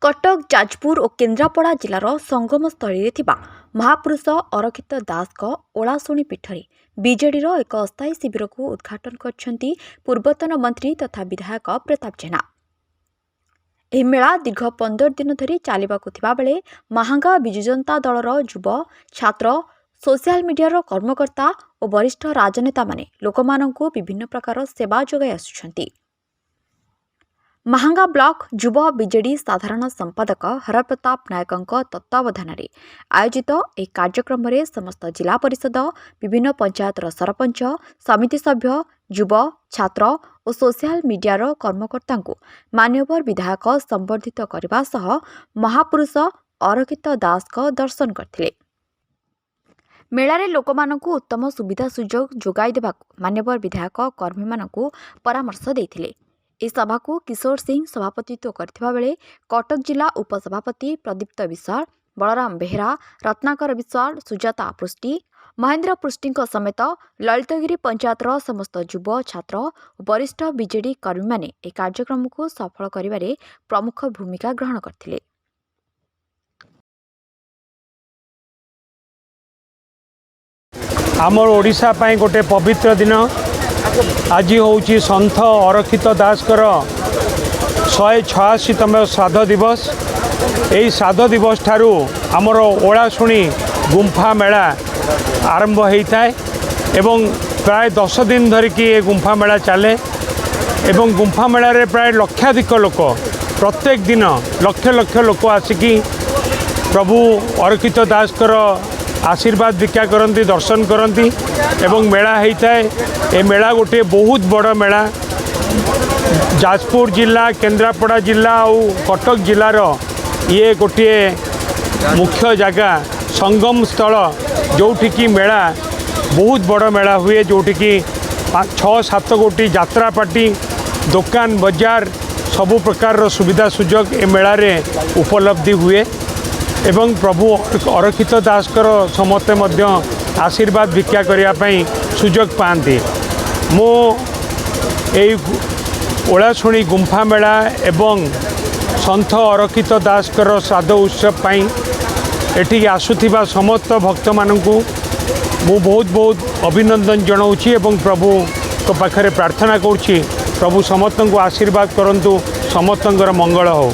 कटक जाजपुर और केन्द्रापड़ा जिलार संगमस्थली महापुरुष अरखित दास ओलाशुणी पीठ में बीजेडी एक अस्थायी शिविर को उद्घाटन कर पूर्वतन मंत्री तथा विधायक प्रताप जेना। यह मेला दीर्घ 15 दिन धरी चलवाक बेले महांगा विजु जनता दलर युव छात्र सोशल मीडिया कर्मकर्ता और वरिष्ठ राजनेता माने लोकमानंकु विभिन्न प्रकार सेवा जोगाई आसुछंती। महांगा ब्लॉक युव बीजेडी साधारण संपादक हरप्रताप नायकों तत्वावधान आयोजित एक कार्यक्रम में समस्त जिला परिषद विभिन्न पंचायतर सरपंच समिति सभ्य युव छात्र और सोशल मीडिया कर्मकर्ता मान्यवर विधायक संबर्धित करने सह महापुरुष अरखित दास दर्शन करथिले। मेलारे लोकमानंकु उत्तम सुविधा सुजोग जोगाई देबाकु मान्यवर विधायक कर्मी मानंकु परामर्श देथिले। इस सभा को किशोर सिंह सभापतित्व करथिबा बेले कटक जिला उपसभापति प्रदीप्त विश्वाल, बलराम बेहरा, रत्नाकर विश्वाल, सुजाता पृष्टि, महेन्द्र पृष्टि समेत ललितगिरी पंचायतर समस्त युव छात्र और वरिष्ठ बीजेडी कर्मी माने ए कार्यक्रम को सफल करिबारे प्रमुख भूमिका ग्रहण करथिले। आमर ओडिशा पाई गोटे पवित्र दिन आज हूँ सन्थ अरखित दासकर 186तम श्राद्ध दिवस। यही श्राद्ध दिवस ठारू आमर ओलाशुणी गुंफा मेला आरंभ होता है एवं प्राय 10 दिन धरिकी ये गुंफा मेला चले एवं गुंफा मेलारे प्राय लक्षाधिक लोक प्रत्येक दिन लक्ष लक्ष लोक आसिकी प्रभु अरखित दासकर आशीर्वाद भिक्षा करती दर्शन करती एवं मेला होता है। ये मेला गोटे बहुत बड़ मेला जाजपुर जिला केन्द्रापड़ा जिला और कटक जिलार ये गोटे मुख्य जगह संगम स्थल जोठिकी मेला बहुत बड़ मेला हुए जोठिकी 6-7 गोटी यात्रा पार्टी दुकान बजार सबु प्रकार सुविधा सुजोग ए मेलारे उपलब्धि हुए एवं प्रभु अरखित दासकर समस्ते मध्य आशीर्वाद भिक्षा करने सुजोग पाती। मो ओलाशुणी गुंफा मेला एवं सन्थ अरखित दासकर श्राद्ध उत्सव पाई एठी आसुथिबा समस्त भक्त मानकु मु बहुत बहुत अभिनंदन जनाऊँगी एवं प्रभु को पाखरे प्रार्थना करुँची प्रभु समस्त को आशीर्वाद करंतु समस्तंकर मंगल हो।